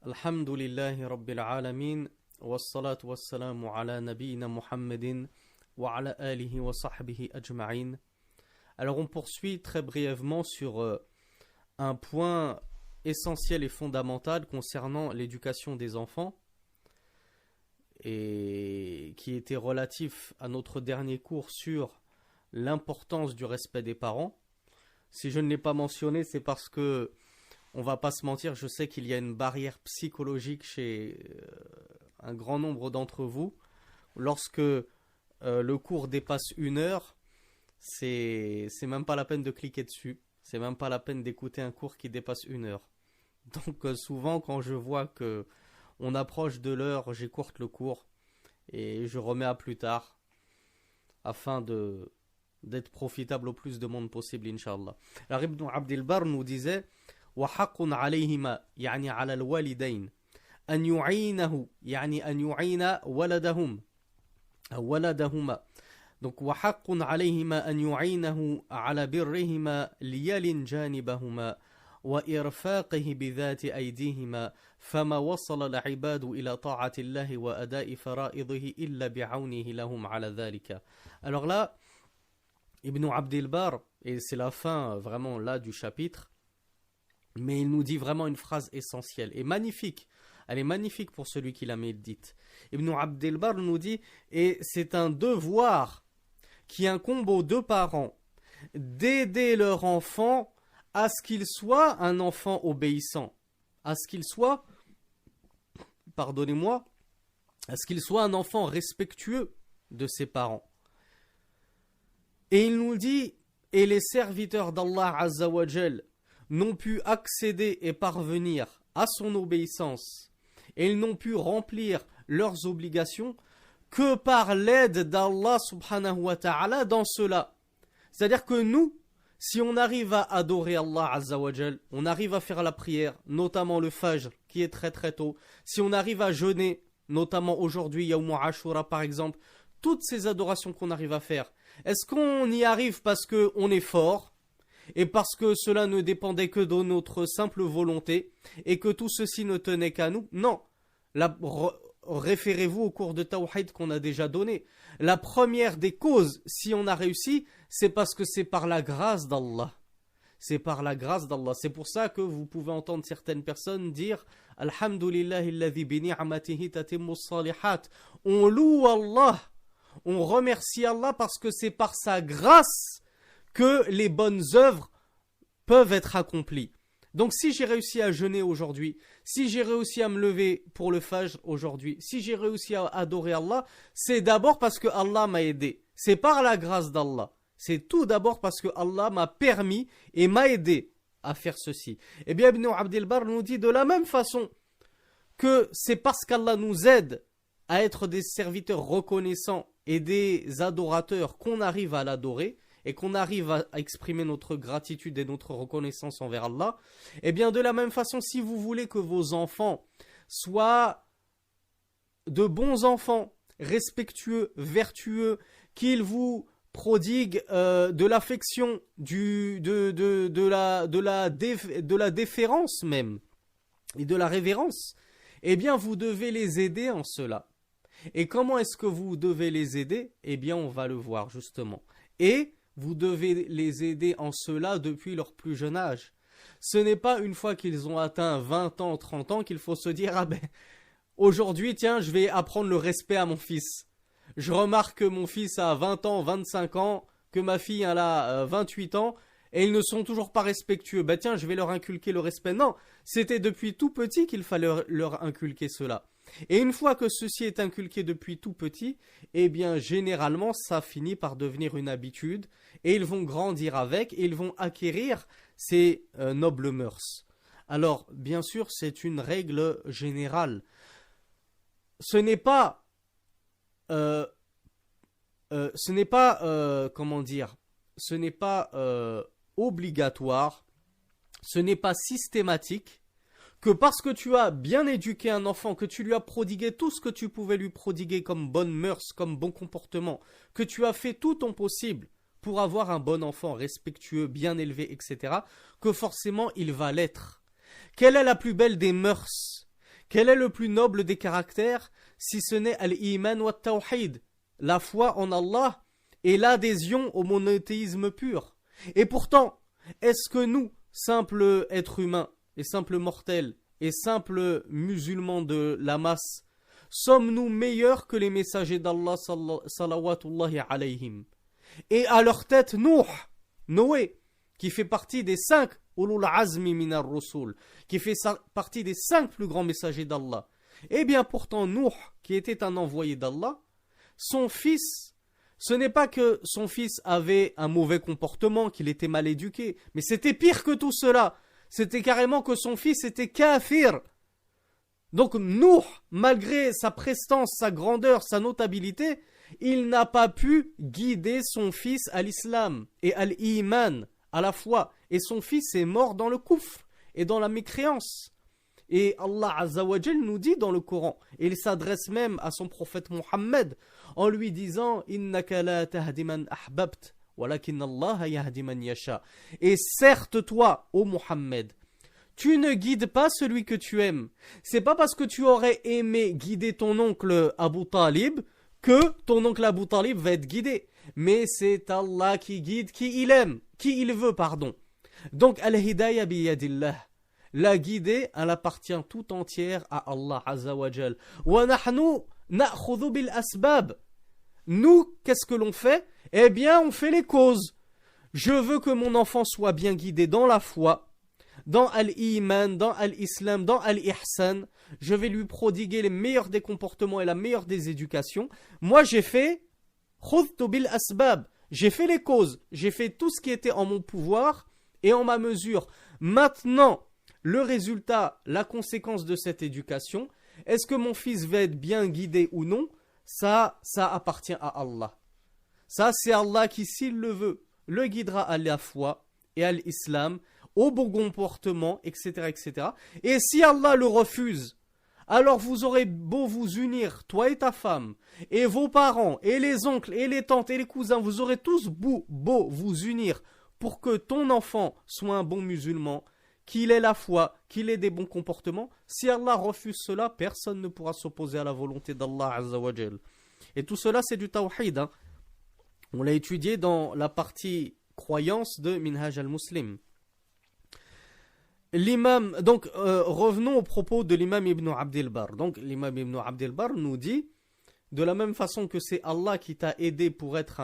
Alhamdulillahi Rabbil Alamin, wassalatu wassalamu ala nabiyyina Muhammadin wa ala alihi wa sahbihi ajma'in. Alors on poursuit très brièvement sur un point essentiel et fondamental concernant l'éducation des enfants et qui était relatif à notre dernier cours sur l'importance du respect des parents. Si je ne l'ai pas mentionné, c'est parce que on va pas se mentir, je sais qu'il y a une barrière psychologique chez un grand nombre d'entre vous. Lorsque le cours dépasse 1 heure, c'est même pas la peine de cliquer dessus. C'est même pas la peine d'écouter un cours qui dépasse 1 heure. Donc souvent quand je vois que on approche de l'heure, j'écourte le cours et je remets à plus tard afin d'être profitable au plus de monde possible, Inch'Allah. Alors Ibn Abdel Barr nous disait وحق عليهما يعني على الوالدين أن يعينه يعني أن يعين ولدهم أو ولدهما donc وحق عليهما أن يعينه على برهما ليلن جانبهما وإرفاقه بذات أيديهما فما وصل العباد إلى طاعة الله وأداء فرائضه إلا بعونه لهم على ذلك. Alors là, Ibn Abdel Barr, et c'est la fin vraiment là du chapitre, mais il nous dit vraiment une phrase essentielle et magnifique. Elle est magnifique pour celui qui la médite. Ibn Abdel Barr nous dit, et c'est un devoir qui incombe aux deux parents d'aider leur enfant à ce qu'il soit un enfant obéissant, à ce qu'il soit, pardonnez-moi, à ce qu'il soit un enfant respectueux de ses parents. Et il nous dit, et les serviteurs d'Allah Azza wa Jal n'ont pu accéder et parvenir à son obéissance et ils n'ont pu remplir leurs obligations que par l'aide d'Allah subhanahu wa ta'ala dans cela. C'est-à-dire que nous, si on arrive à adorer Allah Azza wa Jal, on arrive à faire la prière, notamment le Fajr qui est très très tôt, si on arrive à jeûner, notamment aujourd'hui, Yawm Ashura par exemple, toutes ces adorations qu'on arrive à faire, est-ce qu'on y arrive parce qu'on est fort et parce que cela ne dépendait que de notre simple volonté et que tout ceci ne tenait qu'à nous? Non. Référez-vous au cours de Tawhid qu'on a déjà donné. La première des causes, si on a réussi, c'est parce que c'est par la grâce d'Allah. C'est par la grâce d'Allah. C'est pour ça que vous pouvez entendre certaines personnes dire Alhamdulillahi alladhi bi ni'matihi tatimmu salihat. On loue Allah. On remercie Allah parce que c'est par sa grâce que les bonnes œuvres peuvent être accomplies. Donc si j'ai réussi à jeûner aujourd'hui, si j'ai réussi à me lever pour le Fajr aujourd'hui, si j'ai réussi à adorer Allah, c'est d'abord parce que Allah m'a aidé. C'est par la grâce d'Allah. C'est tout d'abord parce que Allah m'a permis et m'a aidé à faire ceci. Et bien Ibn Abdel Barr nous dit de la même façon que c'est parce qu'Allah nous aide à être des serviteurs reconnaissants et des adorateurs qu'on arrive à l'adorer, et qu'on arrive à exprimer notre gratitude et notre reconnaissance envers Allah, et bien de la même façon, si vous voulez que vos enfants soient de bons enfants, respectueux, vertueux, qu'ils vous prodiguent de l'affection, de la déférence même, et de la révérence, eh bien vous devez les aider en cela. Et comment est-ce que vous devez les aider? Eh bien on va le voir justement. Et vous devez les aider en cela depuis leur plus jeune âge. Ce n'est pas une fois qu'ils ont atteint 20 ans, 30 ans qu'il faut se dire « Ah ben, aujourd'hui, tiens, je vais apprendre le respect à mon fils. Je remarque que mon fils a 20 ans, 25 ans, que ma fille elle a 28 ans, et ils ne sont toujours pas respectueux. Ben tiens, je vais leur inculquer le respect. » Non, c'était depuis tout petit qu'il fallait leur inculquer cela. Et une fois que ceci est inculqué depuis tout petit, eh bien généralement ça finit par devenir une habitude et ils vont grandir avec et ils vont acquérir ces nobles mœurs. Alors bien sûr c'est une règle générale. Ce n'est pas obligatoire, ce n'est pas systématique que parce que tu as bien éduqué un enfant, que tu lui as prodigué tout ce que tu pouvais lui prodiguer comme bonnes mœurs, comme bon comportement, que tu as fait tout ton possible pour avoir un bon enfant respectueux, bien élevé, etc., que forcément il va l'être. Quelle est la plus belle des mœurs? Quel est le plus noble des caractères si ce n'est al-iman wa tawhid, la foi en Allah et l'adhésion au monothéisme pur. Et pourtant, est-ce que nous, simples êtres humains et simples mortels et simples musulmans de la masse, sommes-nous meilleurs que les messagers d'Allah salawatullahi alayhim? Et à leur tête, Noé, qui fait partie des 5 ulul azmi minar rusul, qui fait partie des 5 plus grands messagers d'Allah. Eh bien pourtant, Nuh, qui était un envoyé d'Allah, son fils, ce n'est pas que son fils avait un mauvais comportement, qu'il était mal éduqué, mais c'était pire que tout cela. C'était carrément que son fils était kafir. Donc Nuh, malgré sa prestance, sa grandeur, sa notabilité, il n'a pas pu guider son fils à l'islam et à l'iman, à la foi. Et son fils est mort dans le koufr et dans la mécréance. Et Allah Azza wa Jal nous dit dans le Coran, et il s'adresse même à son prophète Mohammed en lui disant « Innaka la tahdi man ahbabt, walakin Allah yahdi man yasha » Et certes toi, ô Mohammed, tu ne guides pas celui que tu aimes. C'est pas parce que tu aurais aimé guider ton oncle Abu Talib que ton oncle Abu Talib va être guidé. Mais c'est Allah qui guide qui il aime, qui il veut, pardon. Donc, al-hidayah biyadillah. La guidée, elle appartient tout entière à Allah Azza wa Jal. Wa nahnu na'khudhu bil asbab. Nous, qu'est-ce que l'on fait? Eh bien, on fait les causes. Je veux que mon enfant soit bien guidé dans la foi, dans al-iman, dans al-islam, dans al-ihsan. Je vais lui prodiguer les meilleurs des comportements et la meilleure des éducations. Moi, j'ai fait khudhtu bil asbab. J'ai fait les causes. J'ai fait tout ce qui était en mon pouvoir et en ma mesure. Maintenant, le résultat, la conséquence de cette éducation, est-ce que mon fils va être bien guidé ou non? Ça appartient à Allah. Ça, c'est Allah qui, s'il le veut, le guidera à la foi et à l'islam, au bon comportement, etc., etc. Et si Allah le refuse, alors vous aurez beau vous unir, toi et ta femme, et vos parents, et les oncles, et les tantes, et les cousins, vous aurez tous beau vous unir pour que ton enfant soit un bon musulman, qu'il ait la foi, qu'il ait des bons comportements. Si Allah refuse cela, personne ne pourra s'opposer à la volonté d'Allah Azza wa Jal. Et tout cela, c'est du tawhid. Hein. On l'a étudié dans la partie croyance de Minhaj al-Muslim. L'imam, donc revenons au propos de l'imam Ibn Abdel Bar. Donc l'imam Ibn Abdel Bar nous dit, de la même façon que c'est Allah qui t'a aidé pour être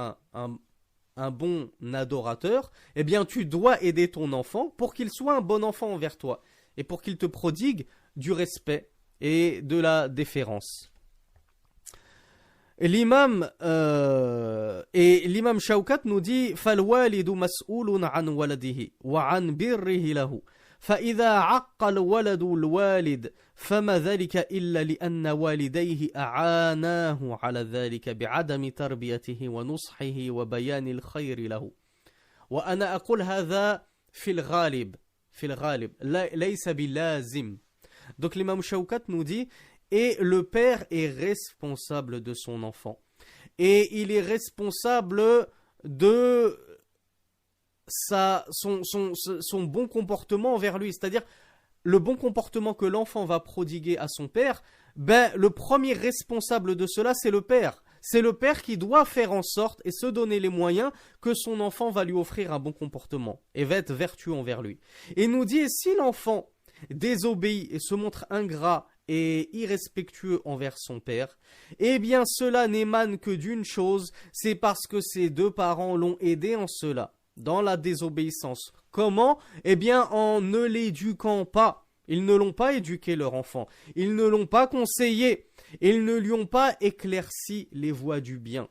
un bon adorateur, eh bien tu dois aider ton enfant pour qu'il soit un bon enfant envers toi et pour qu'il te prodigue du respect et de la déférence. L'imam Shawkat nous dit فَالْوَالِدُ مَسْئُولٌ عَنْ وَلَدِهِ وَعَنْ بِرِّهِ لَهُ فإذا عق الولد الوالد فما ذلك إلا لأن والديه أعاناه على ذلك بعدم تربيته ونصحه وبيان الخير له وأنا أقول هذا في الغالب ليس بلازم. Donc l'imam Shawkat nous dit et le père est responsable de son enfant et il est responsable de son bon comportement envers lui, c'est-à-dire le bon comportement que l'enfant va prodiguer à son père, le premier responsable de cela, c'est le père. C'est le père qui doit faire en sorte et se donner les moyens que son enfant va lui offrir un bon comportement et va être vertueux envers lui. Et nous dit, si l'enfant désobéit et se montre ingrat et irrespectueux envers son père, eh bien cela n'émane que d'une chose, c'est parce que ses deux parents l'ont aidé en cela. Dans la désobéissance. Comment? Eh bien en ne l'éduquant pas. Ils ne l'ont pas éduqué leur enfant. Ils ne l'ont pas conseillé. Ils ne lui ont pas éclairci les voies du bien.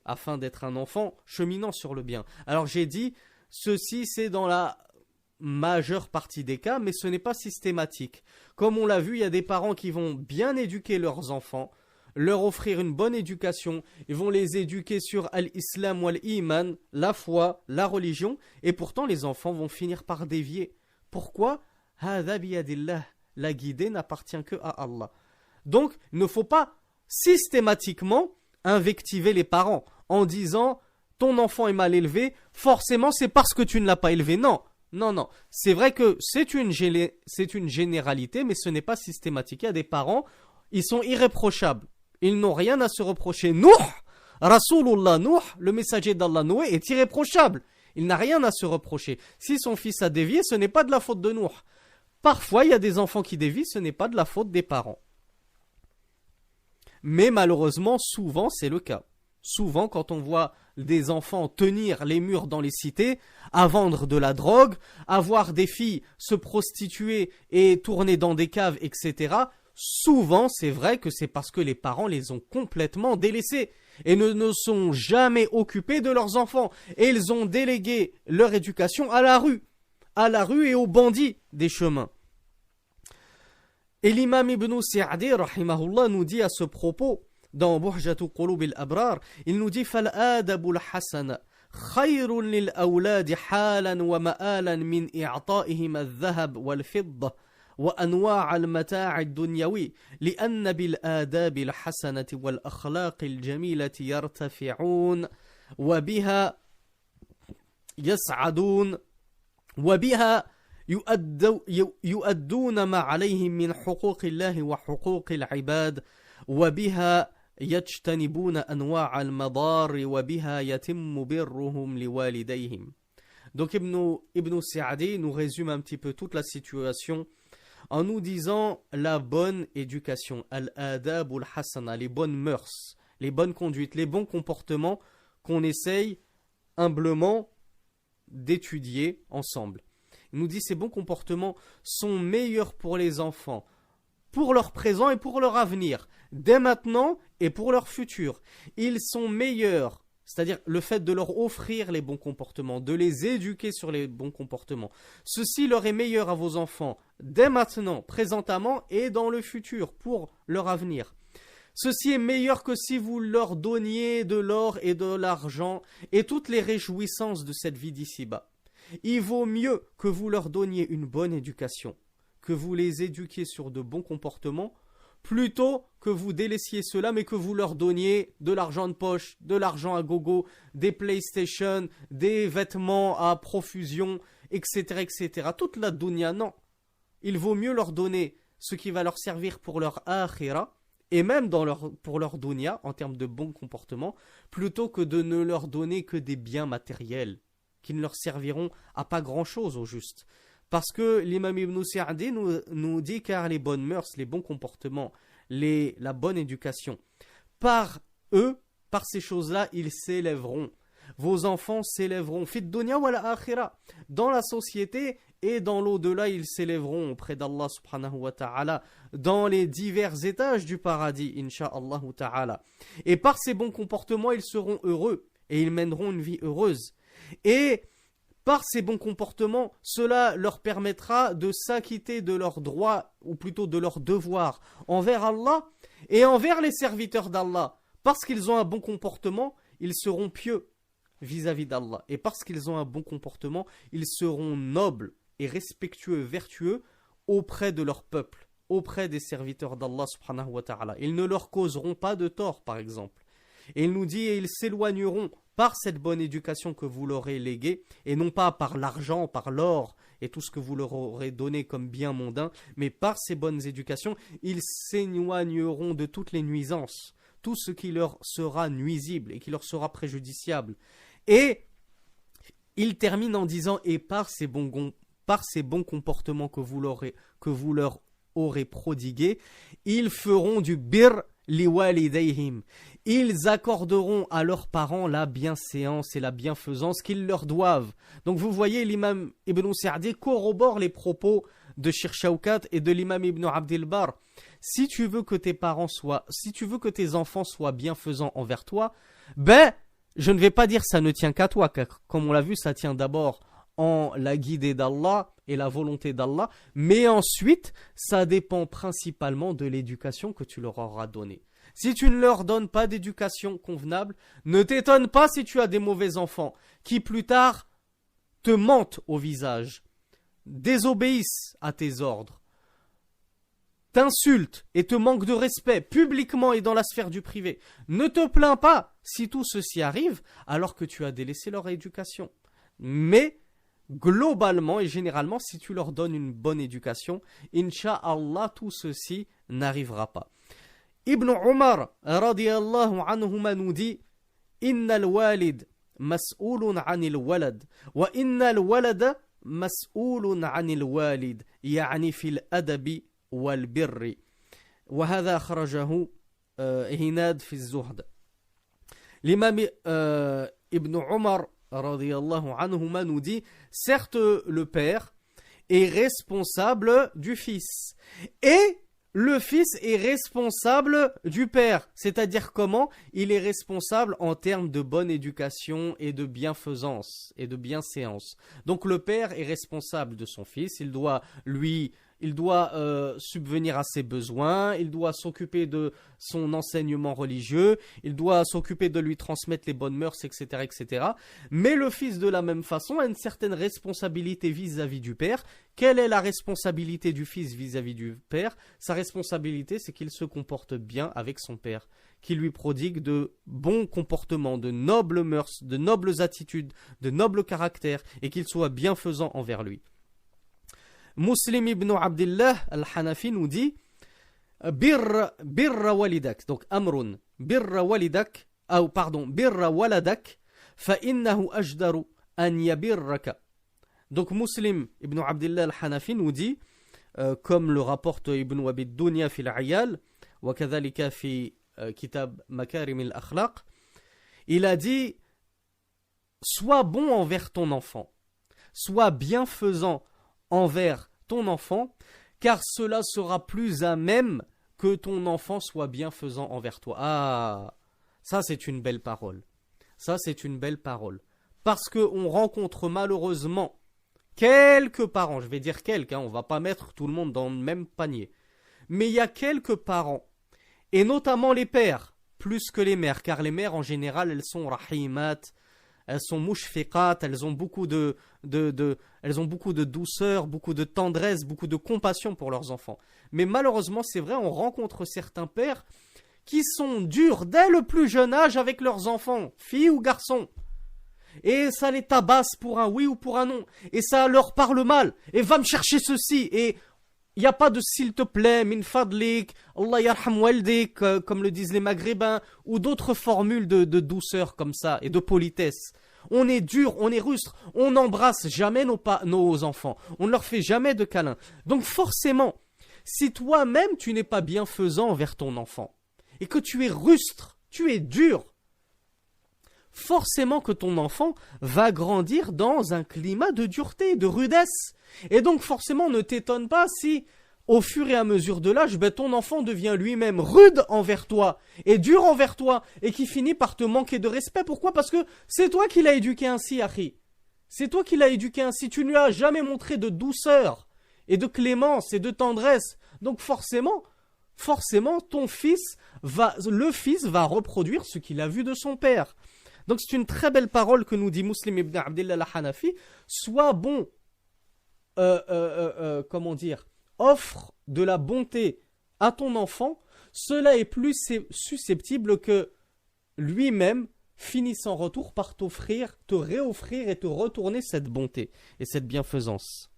Afin d'être un enfant cheminant sur le bien. Alors j'ai dit, ceci c'est dans la majeure partie des cas, mais ce n'est pas systématique. Comme on l'a vu, il y a des parents qui vont bien éduquer leurs enfants, leur offrir une bonne éducation, ils vont les éduquer sur al-islam ou al-iman, la foi, la religion, et pourtant les enfants vont finir par dévier. Pourquoi? Hadha biyadillah. La guidée n'appartient que à Allah. Donc, il ne faut pas systématiquement invectiver les parents en disant ton enfant est mal élevé, forcément c'est parce que tu ne l'as pas élevé. Non, Non, non. C'est vrai que c'est une généralité, mais ce n'est pas systématique. Il y a des parents, ils sont irréprochables. Ils n'ont rien à se reprocher. Nuh, Rasulullah Nuh, le messager d'Allah Noé, est irréprochable. Il n'a rien à se reprocher. Si son fils a dévié, ce n'est pas de la faute de Nuh. Parfois, il y a des enfants qui dévient, ce n'est pas de la faute des parents. Mais malheureusement, souvent, c'est le cas. Souvent, quand on voit des enfants tenir les murs dans les cités, à vendre de la drogue, à voir des filles se prostituer et tourner dans des caves, etc., souvent, c'est vrai que c'est parce que les parents les ont complètement délaissés et ne sont jamais occupés de leurs enfants. Et ils ont délégué leur éducation à la rue et aux bandits des chemins. Et l'imam Ibn Sa'di, rahimahullah, nous dit à ce propos, dans Buhjatu Qulub al-Abrar, il nous dit فَالْآدَبُ الْحَسَنَ خَيْرٌ لِلْأَوْلَادِ حَالًا وَمَآلًا مِنْ إِعْطَائِهِمَ الذَّهَبَ وَالْفِضَّةِ وأنواع المتاع الدنيوي لأن بالآداب الحسنة والأخلاق الجميلة يرتفعون وبها يسعدون وبها يؤدون ما عليهم من حقوق الله وحقوق العباد وبها يجتنبون أنواع المضار وبها يتم برهم لوالديهم. Donc Ibn Sa'di nous résume un petit peu toute la situation en nous disant la bonne éducation, al-adab ou al-hasana, les bonnes mœurs, les bonnes conduites, les bons comportements qu'on essaye humblement d'étudier ensemble. Il nous dit ces bons comportements sont meilleurs pour les enfants, pour leur présent et pour leur avenir, dès maintenant et pour leur futur. Ils sont meilleurs, c'est-à-dire le fait de leur offrir les bons comportements, de les éduquer sur les bons comportements. Ceci leur est meilleur à vos enfants, dès maintenant, présentement et dans le futur, pour leur avenir. Ceci est meilleur que si vous leur donniez de l'or et de l'argent et toutes les réjouissances de cette vie d'ici-bas. Il vaut mieux que vous leur donniez une bonne éducation, que vous les éduquiez sur de bons comportements, plutôt que vous délaissiez cela, mais que vous leur donniez de l'argent de poche, de l'argent à gogo, des PlayStation, des vêtements à profusion, etc., etc. Toute la dunya, non. Il vaut mieux leur donner ce qui va leur servir pour leur akhira, et même pour leur dunya, en termes de bons comportements, plutôt que de ne leur donner que des biens matériels, qui ne leur serviront à pas grand-chose au juste. Parce que l'imam Ibn Sa'di nous dit car les bonnes mœurs, les bons comportements, la bonne éducation, par eux, par ces choses-là, ils s'élèveront. Vos enfants s'élèveront. Fit dunya wal akhira. Dans la société et dans l'au-delà, ils s'élèveront auprès d'Allah subhanahu wa ta'ala dans les divers étages du paradis, insha'Allah ta'ala. Et par ces bons comportements, ils seront heureux et ils mèneront une vie heureuse. Et par ces bons comportements, cela leur permettra de s'acquitter de leurs droits, ou plutôt de leurs devoirs, envers Allah et envers les serviteurs d'Allah. Parce qu'ils ont un bon comportement, ils seront pieux vis-à-vis d'Allah. Et parce qu'ils ont un bon comportement, ils seront nobles et respectueux, vertueux auprès de leur peuple, auprès des serviteurs d'Allah subhanahu wa ta'ala. Ils ne leur causeront pas de tort, par exemple. Et il nous dit, et ils s'éloigneront par cette bonne éducation que vous leur aurez léguée, et non pas par l'argent, par l'or et tout ce que vous leur aurez donné comme bien mondain, mais par ces bonnes éducations, ils s'éloigneront de toutes les nuisances, tout ce qui leur sera nuisible et qui leur sera préjudiciable. Et il termine en disant, et par ces bons comportements que vous leur aurez prodigués, ils feront du birr liwalidayhim. Ils accorderont à leurs parents la bienséance et la bienfaisance qu'ils leur doivent. Donc vous voyez, l'imam Ibn Sa'di corrobore les propos de Shir Shawkat et de l'imam Ibn Abdel Bar. Si tu veux que tes enfants soient bienfaisants envers toi, je ne vais pas dire ça ne tient qu'à toi, car comme on l'a vu, ça tient d'abord en la guidée d'Allah et la volonté d'Allah, mais ensuite, ça dépend principalement de l'éducation que tu leur auras donnée. Si tu ne leur donnes pas d'éducation convenable, ne t'étonne pas si tu as des mauvais enfants qui plus tard te mentent au visage, désobéissent à tes ordres, t'insultent et te manquent de respect publiquement et dans la sphère du privé. Ne te plains pas si tout ceci arrive alors que tu as délaissé leur éducation. Mais globalement et généralement, si tu leur donnes une bonne éducation, Inch'Allah, tout ceci n'arrivera pas. Ibn Umar, radiyallahu anhuma, nous dit Inna al-walid mas'oulun 'anil walad, wa inna al-walada mas'oulun 'anil walid, yani fil adabi wal birri. Wa hadha akhrajahu Hinad fi az-zuhd. L'imam Ibn Umar radiyallahu anhuma nous dit, certes le père est responsable du fils et le fils est responsable du père. C'est-à-dire comment? Il est responsable en termes de bonne éducation et de bienfaisance et de bienséance. Donc le père est responsable de son fils, il doit subvenir à ses besoins, il doit s'occuper de son enseignement religieux, il doit s'occuper de lui transmettre les bonnes mœurs, etc., etc. Mais le fils, de la même façon, a une certaine responsabilité vis-à-vis du père. Quelle est la responsabilité du fils vis-à-vis du père? Sa responsabilité, c'est qu'il se comporte bien avec son père, qu'il lui prodigue de bons comportements, de nobles mœurs, de nobles attitudes, de nobles caractères, et qu'il soit bienfaisant envers lui. Muslim ibn Abdullah al-Hanafi nous dit birra walidak, donc amrun, birra walidak, ou pardon, birra waladak, fa innahu ajdaru an yabirraka. Donc Muslim ibn Abdullah al-Hanafi nous dit, comme le rapporte Ibn Wabid Dunya fi al-Ayal, wa kadhalika fi kitab Makarim al-Akhlaq, il a dit, sois bon envers ton enfant, sois bienfaisant envers ton enfant, car cela sera plus à même que ton enfant soit bienfaisant envers toi. Ah, ça c'est une belle parole. Ça c'est une belle parole. Parce qu'on rencontre malheureusement quelques parents, je vais dire quelques, on ne va pas mettre tout le monde dans le même panier, mais il y a quelques parents, et notamment les pères, plus que les mères, car les mères en général elles sont rahimat, elles sont mushfiqat, elles ont beaucoup de douceur, beaucoup de tendresse, beaucoup de compassion pour leurs enfants. Mais malheureusement, c'est vrai, on rencontre certains pères qui sont durs dès le plus jeune âge avec leurs enfants, filles ou garçons. Et ça les tabasse pour un oui ou pour un non. Et ça leur parle mal. Et va me chercher ceci. Et il n'y a pas de s'il te plaît, min fadlik, Allah yarham waldik, comme le disent les maghrébins, ou d'autres formules de douceur comme ça, et de politesse. On est dur, on est rustre, on n'embrasse jamais nos enfants, on ne leur fait jamais de câlins. Donc forcément, si toi-même tu n'es pas bienfaisant envers ton enfant, et que tu es rustre, tu es dur, forcément que ton enfant va grandir dans un climat de dureté, de rudesse. Et donc forcément, ne t'étonne pas si, au fur et à mesure de l'âge, ton enfant devient lui-même rude envers toi et dur envers toi et qui finit par te manquer de respect. Pourquoi? Parce que c'est toi qui l'as éduqué ainsi, Akhi. C'est toi qui l'as éduqué ainsi. Tu ne lui as jamais montré de douceur et de clémence et de tendresse. Donc forcément, le fils va reproduire ce qu'il a vu de son père. Donc c'est une très belle parole que nous dit Muslim ibn Abdullah al-Hanafi. Sois bon, offre de la bonté à ton enfant, cela est plus susceptible que lui-même finisse en retour par t'offrir, te réoffrir et te retourner cette bonté et cette bienfaisance.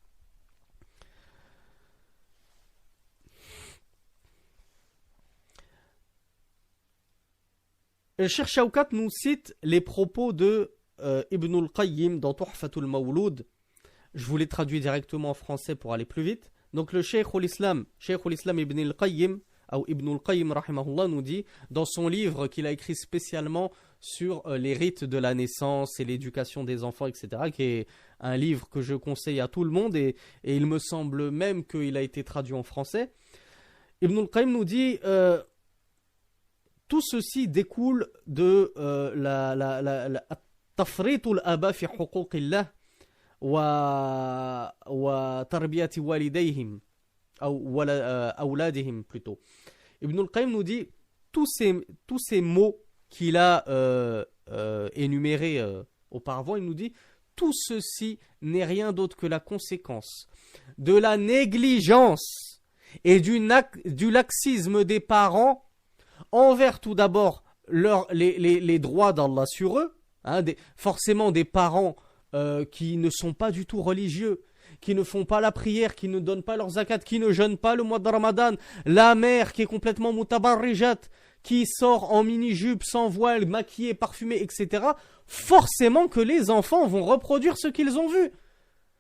Le Cheikh Shawkat nous cite les propos de Ibn al-Qayyim dans Tuhfatul Mawlud. Je vous les traduis directement en français pour aller plus vite. Donc le Cheikh al-Islam Ibn al-Qayyim, ou Ibn al-Qayyim rahimahullah, nous dit dans son livre qu'il a écrit spécialement sur les rites de la naissance et l'éducation des enfants, etc., qui est un livre que je conseille à tout le monde et il me semble même qu'il a été traduit en français. Ibn al-Qayyim nous dit tout ceci découle de la tafritul aba fi huquqillah wa tarbiyati walidayhim ou awladihim plutôt. Ibn al-Qayyim nous dit tous ces mots qu'il a énumérés auparavant, il nous dit tout ceci n'est rien d'autre que la conséquence de la négligence et du laxisme des parents envers tout d'abord les droits d'Allah sur eux, forcément des parents qui ne sont pas du tout religieux, qui ne font pas la prière, qui ne donnent pas leur zakat, qui ne jeûnent pas le mois de Ramadan, la mère qui est complètement mutabarrijat, qui sort en mini-jupe, sans voile, maquillée, parfumée, etc., forcément que les enfants vont reproduire ce qu'ils ont vu.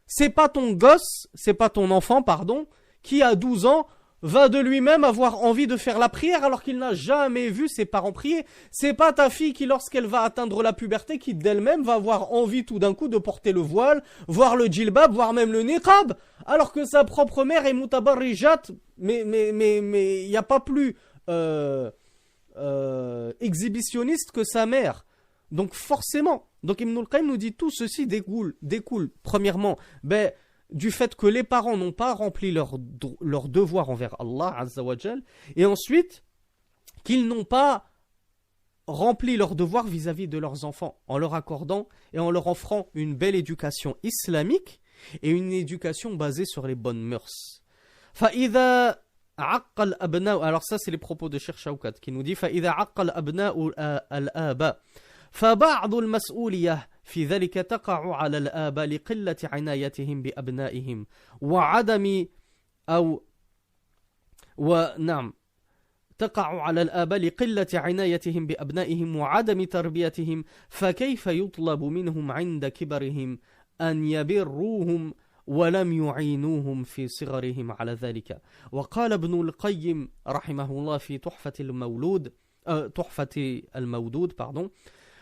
C'est pas ton gosse, c'est pas ton enfant, pardon, qui à 12 ans va de lui-même avoir envie de faire la prière alors qu'il n'a jamais vu ses parents prier. C'est pas ta fille qui, lorsqu'elle va atteindre la puberté, qui d'elle-même va avoir envie tout d'un coup de porter le voile, voir le djilbab, voire même le niqab, alors que sa propre mère est mutabarrijat, mais il n'y a pas plus exhibitionniste que sa mère. Donc forcément, donc Ibn al-Qayyim nous dit tout ceci découle premièrement, du fait que les parents n'ont pas rempli leur devoir envers Allah Azza wa Jal, et ensuite qu'ils n'ont pas rempli leur devoir vis-à-vis de leurs enfants en leur accordant et en leur offrant une belle éducation islamique et une éducation basée sur les bonnes mœurs. فإذا عق الأبناء, alors ça c'est les propos de Cheikh Shawkat qui nous dit فإذا عق الأبناء الآباء فبعض المسؤولية في ذلك تقع على الآباء لقلة عنايتهم بأبنائهم تقع على الآباء لقلة عنايتهم بأبنائهم وعدم تربيتهم فكيف يطلب منهم عند كبرهم أن يبروهم ولم يعينوهم في صغرهم على ذلك. وقال ابن القيم رحمه الله في تحفة المودود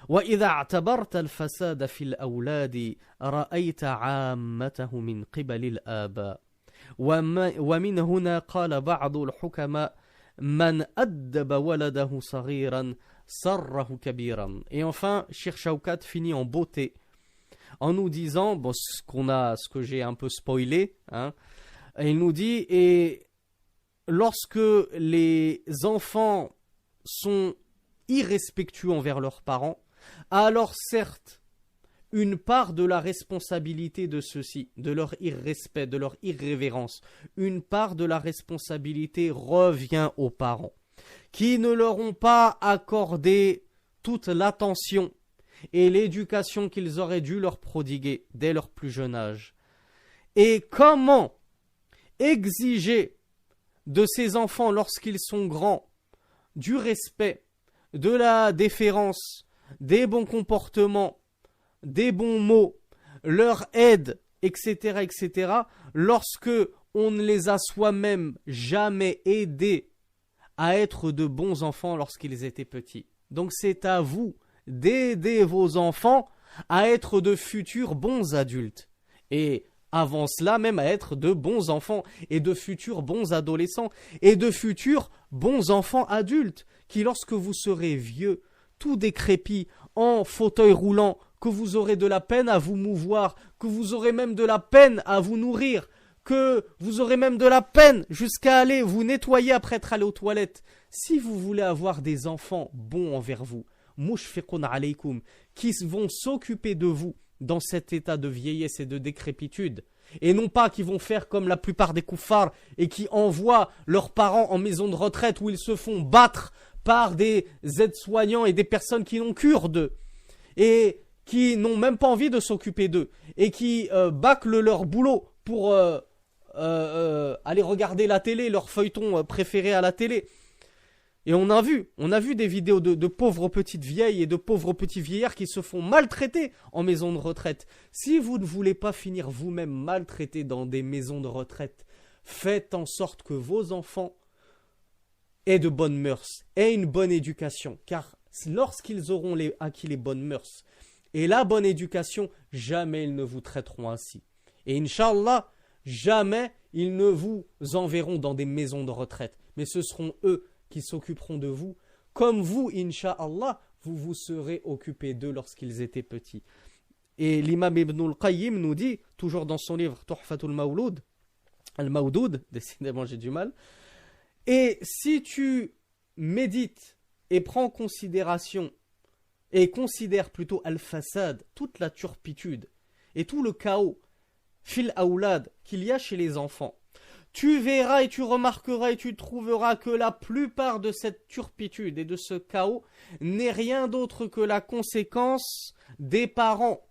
وإذا اعتبرت الفساد في الأولاد رأيت عامته من قبل الآباء ومن هنا قال بعض الحكماء من أدب ولده صغيرا سره كبيرا. Et enfin, Cheikh Shawkat finit en beauté en nous disant, ce que j'ai un peu spoilé, hein, il nous dit, et lorsque les enfants sont irrespectueux envers leurs parents, alors certes, une part de la responsabilité de ceux-ci, de leur irrespect, de leur irrévérence, une part de la responsabilité revient aux parents, qui ne leur ont pas accordé toute l'attention et l'éducation qu'ils auraient dû leur prodiguer dès leur plus jeune âge. Et comment exiger de ces enfants lorsqu'ils sont grands du respect, de la déférence, des bons comportements, des bons mots, leur aide, etc., lorsque on ne les a soi-même jamais aidés à être de bons enfants lorsqu'ils étaient petits. Donc c'est à vous d'aider vos enfants à être de futurs bons adultes. Et avant cela même à être de bons enfants et de futurs bons adolescents et de futurs bons enfants adultes qui, lorsque vous serez vieux, tout décrépit, en fauteuil roulant, que vous aurez de la peine à vous mouvoir, que vous aurez même de la peine à vous nourrir, que vous aurez même de la peine jusqu'à aller vous nettoyer après être allé aux toilettes. Si vous voulez avoir des enfants bons envers vous, mushfiqun alaykum, qui vont s'occuper de vous dans cet état de vieillesse et de décrépitude, et non pas qui vont faire comme la plupart des kuffars et qui envoient leurs parents en maison de retraite où ils se font battre par des aides-soignants et des personnes qui n'ont cure d'eux et qui n'ont même pas envie de s'occuper d'eux et qui bâclent leur boulot pour aller regarder la télé, leur feuilleton préféré à la télé. Et on a vu des vidéos de pauvres petites vieilles et de pauvres petits vieillards qui se font maltraiter en maison de retraite. Si vous ne voulez pas finir vous-même maltraités dans des maisons de retraite, faites en sorte que vos enfants aient de bonnes mœurs, aient une bonne éducation. Car lorsqu'ils auront acquis les bonnes mœurs et la bonne éducation, jamais ils ne vous traiteront ainsi. Et Inch'Allah, jamais ils ne vous enverront dans des maisons de retraite. Mais ce seront eux qui s'occuperont de vous, comme vous, Inch'Allah, vous vous serez occupé d'eux lorsqu'ils étaient petits. Et l'imam Ibn al-Qayyim nous dit, toujours dans son livre Tuhfatul Mawlud, Al-Mawdoud, décidément j'ai du mal, et si tu médites et prends en considération, et considère plutôt al-fasad, toute la turpitude, et tout le chaos, fil aoulad, qu'il y a chez les enfants, tu verras et tu remarqueras et tu trouveras que la plupart de cette turpitude et de ce chaos n'est rien d'autre que la conséquence des parents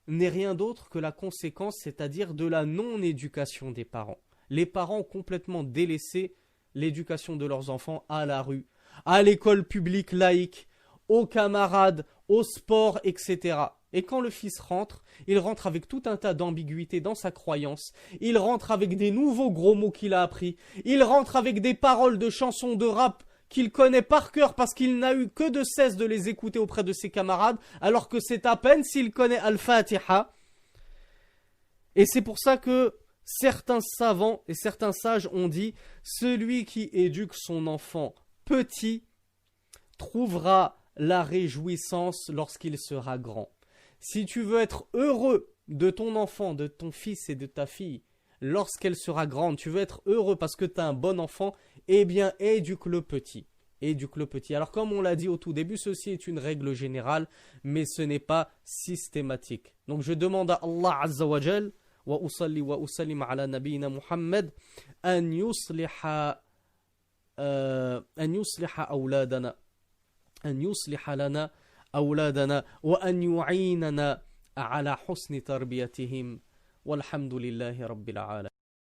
n'est rien d'autre que la conséquence, c'est-à-dire de la non-éducation des parents. Les parents ont complètement délaissé l'éducation de leurs enfants à la rue, à l'école publique laïque, aux camarades, au sport, etc. Et quand le fils rentre, il rentre avec tout un tas d'ambiguïtés dans sa croyance, il rentre avec des nouveaux gros mots qu'il a appris, il rentre avec des paroles de chansons de rap qu'il connaît par cœur parce qu'il n'a eu que de cesse de les écouter auprès de ses camarades, alors que c'est à peine s'il connaît Al-Fatiha. Et c'est pour ça que certains savants et certains sages ont dit « Celui qui éduque son enfant petit trouvera la réjouissance lorsqu'il sera grand. » Si tu veux être heureux de ton enfant, de ton fils et de ta fille, lorsqu'elle sera grande, tu veux être heureux parce que tu as un bon enfant, eh bien éduque-le petit. Éduque-le petit. Alors comme on l'a dit au tout début, ceci est une règle générale, mais ce n'est pas systématique. Donc je demande à Allah Azza wa Jal, wa usalli wa usallim ala nabiyina Muhammad, an yusliha awladana, an yusliha lana أولادنا وأن يعيننا على حسن تربيتهم والحمد لله رب العالمين